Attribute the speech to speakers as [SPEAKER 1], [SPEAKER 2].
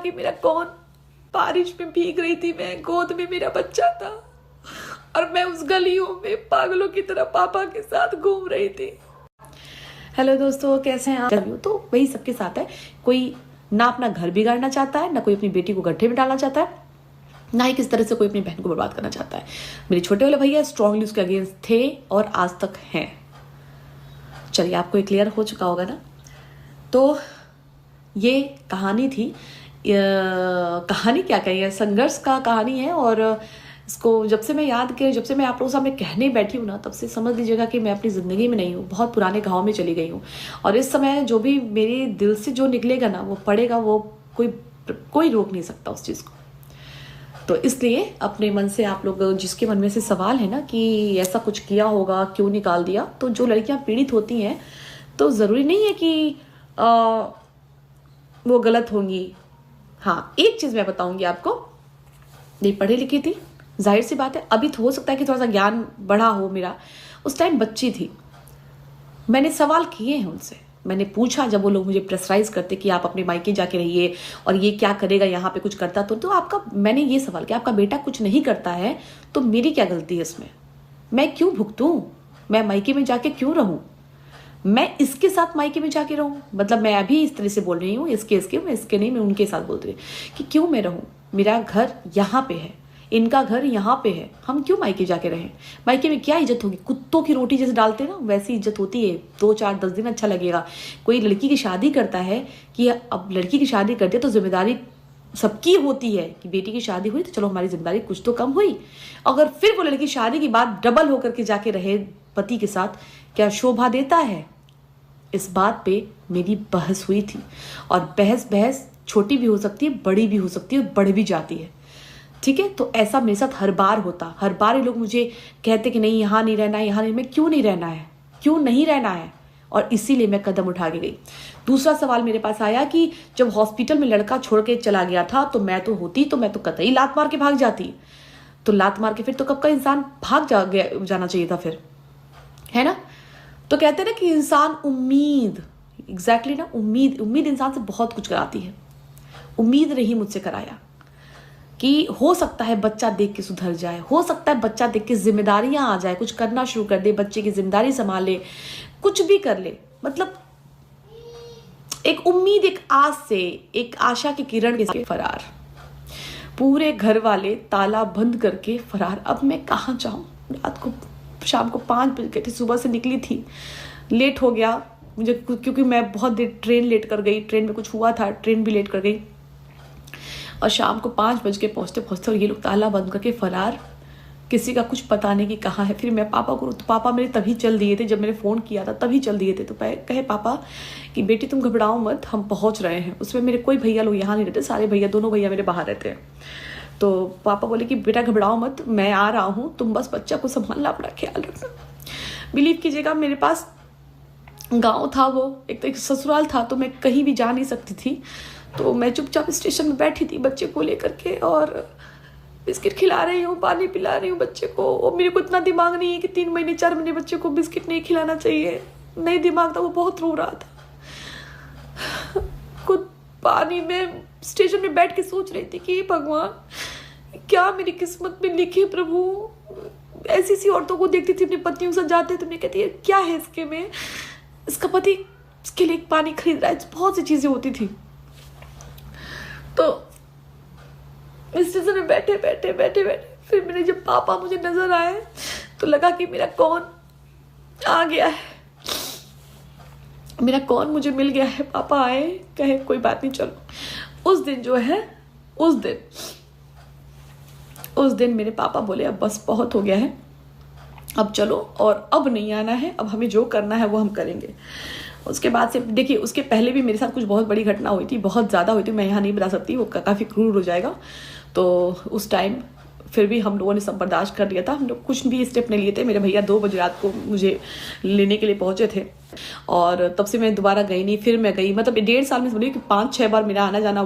[SPEAKER 1] कि मेरा कौन, बारिश में भीग रही थी मैं, गोद में मेरा बच्चा था और मैं उस गलियों में पागलों की तरह पापा के साथ घूम रही थी। हेलो दोस्तों, कैसे हैं आप? तो वही सबके साथ है। कोई ना अपना घर बिगाड़ना चाहता है, ना कोई अपनी बेटी को गड्ढे में डालना चाहता है, ना ही किस तरह से कोई अपनी बहन को बर्बाद करना चाहता है। मेरे छोटे वाले भैया स्ट्रांगली उसके अगेंस्ट थे और आज तक हैं। चलिए, आपको ये क्लियर हो चुका होगा ना। तो ये कहानी थी, कहानी क्या कहिए, संघर्ष का कहानी है। और इसको जब से मैं जब से मैं आप लोगों के सामने कहने बैठी हूँ ना, तब से समझ लीजिएगा कि मैं अपनी ज़िंदगी में नहीं हूँ, बहुत पुराने गाँव में चली गई हूँ। और इस समय जो भी मेरे दिल से जो निकलेगा ना, वो पड़ेगा, वो कोई रोक नहीं सकता उस चीज़ को। तो इसलिए अपने मन से आप लोग, जिसके मन में से सवाल है ना कि ऐसा कुछ किया होगा, क्यों निकाल दिया, तो जो लड़कियां पीड़ित होती हैं तो ज़रूरी नहीं है कि वो गलत होंगी। हाँ, एक चीज़ मैं बताऊंगी आपको, नहीं पढ़ी लिखी थी, जाहिर सी बात है, अभी तो हो सकता है कि थोड़ा सा ज्ञान बढ़ा हो मेरा। उस टाइम बच्ची थी, मैंने सवाल किए हैं उनसे, मैंने पूछा, जब वो लोग मुझे प्रेशराइज करते कि आप अपने मायके जाके रहिए और ये क्या करेगा, यहाँ पे कुछ करता तो आपका, मैंने ये सवाल किया, आपका बेटा कुछ नहीं करता है तो मेरी क्या गलती है इसमें? मैं क्यों भुगतूं? मैं मायके में जाके क्यों रहूं? मैं इसके साथ मायके में जाके रहूं? मतलब मैं अभी इस तरह से बोल रही हूँ, इसके मैं इसके नहीं, मैं उनके साथ बोल रही हूँ कि क्यों मैं रहूं? मेरा घर यहाँ पे है, इनका घर यहाँ पे है, हम क्यों मायके जाके रहें? मायके में क्या इज्जत होगी? कुत्तों की रोटी जैसे डालते हैं ना, वैसी इज्जत होती है। 2 4 10 दिन अच्छा लगेगा। कोई लड़की की शादी करता है कि अब लड़की की शादी करते तो जिम्मेदारी सबकी होती है कि बेटी की शादी हुई तो चलो हमारी जिम्मेदारी कुछ तो कम हुई। अगर फिर वो लड़की शादी के बाद डबल होकर के जाके रहे पति के साथ, क्या शोभा देता है? इस बात पे मेरी बहस हुई थी। और बहस छोटी भी हो सकती है, बड़ी भी हो सकती है, बढ़ भी जाती है। ठीक है, तो ऐसा मेरे साथ हर बार होता। हर बार ये लोग मुझे कहते कि नहीं, यहाँ नहीं रहना, यहाँ नहीं। मैं क्यों नहीं रहना है, क्यों नहीं रहना है? और इसीलिए मैं कदम उठा के गई। दूसरा सवाल मेरे पास आया कि जब हॉस्पिटल में लड़का छोड़ के चला गया था तो मैं तो कतई लात मार के भाग जाती। तो लात मार के फिर तो कब का इंसान जाना चाहिए था फिर, है ना? तो कहते हैं ना कि इंसान एग्जैक्टली ना, उम्मीद इंसान से बहुत कुछ कराती है। उम्मीद नहीं मुझसे कराया कि हो सकता है बच्चा देख के सुधर जाए, हो सकता है बच्चा देख के जिम्मेदारियां आ जाए, कुछ करना शुरू कर दे, बच्चे की जिम्मेदारी संभाल ले, कुछ भी कर ले। मतलब एक उम्मीद, एक आस से, एक आशा की किरण के साथ फरार। पूरे घर वाले ताला बंद करके फरार। अब मैं कहाँ जाऊं? रात को, शाम को 5 बज गए थे, सुबह से निकली थी, लेट हो गया मुझे, क्योंकि मैं बहुत देर ट्रेन लेट कर गई, ट्रेन में कुछ हुआ था, ट्रेन भी लेट कर गई। और शाम को 5 बज के पहुँचते और ये लोग ताला बंद करके फरार। किसी का कुछ पता नहीं कि कहाँ है। फिर मैं पापा को, तो पापा मेरे तभी चल दिए थे, जब मैंने फ़ोन किया था तभी चल दिए थे। तो कहे पापा कि बेटी तुम घबराओ मत, हम पहुँच रहे हैं। उसमें मेरे कोई भैया लोग यहाँ नहीं रहते, सारे भैया, दोनों भैया मेरे बाहर रहते हैं। तो पापा बोले कि बेटा घबराओ मत, मैं आ रहा हूँ, तुम बस बच्चा को संभालना, अपना ख्याल रखना। बिलीव कीजिएगा, मेरे पास गाँव था, वो एक तो एक ससुराल था, तो मैं कहीं भी जा नहीं सकती थी। तो मैं चुपचाप स्टेशन में बैठी थी बच्चे को लेकर के, और बिस्किट खिला रही हूँ, पानी पिला रही हूँ बच्चे को। और मेरे को इतना दिमाग नहीं है कि 3 महीने 4 महीने बच्चे को बिस्किट नहीं खिलाना चाहिए, नहीं दिमाग था। वो बहुत रो रहा था। खुद पानी में स्टेशन में बैठ के सोच रही थी कि भगवान, क्या मेरी किस्मत में लिखे प्रभु। ऐसी औरतों को देखती थी अपनी पत्नियों के साथ जाते, तो मैं कहती है क्या है इसके में, इसका पति इसके लिए पानी खरीद रहा है, बहुत सी चीजें होती थी। तो स्टेशन में बैठे फिर मेरे जब पापा मुझे नजर आए तो लगा कि मेरा कौन आ गया है, मेरा कौन मुझे मिल गया है। पापा आए, कहे कोई बात नहीं, चलो। उस दिन जो है, उस दिन मेरे पापा बोले अब बस बहुत हो गया है, अब चलो, और अब नहीं आना है, अब हमें जो करना है वो हम करेंगे। उसके बाद से देखिए, उसके पहले भी मेरे साथ कुछ बहुत बड़ी घटना हुई थी, बहुत ज़्यादा हुई थी, मैं यहाँ नहीं बता सकती, वो काफ़ी क्रूर हो जाएगा। तो उस टाइम फिर भी हम लोगों ने सब बर्दाश्त कर लिया था, हम लोग कुछ भी स्टेप नहीं लिए थे। मेरे भैया 2 बजे रात को मुझे लेने के लिए पहुंचे थे, और तब से मैं दोबारा गई नहीं। फिर मैं गई, मतलब 1.5 साल में समझिए कि 5-6 बार मेरा आना जाना हुआ।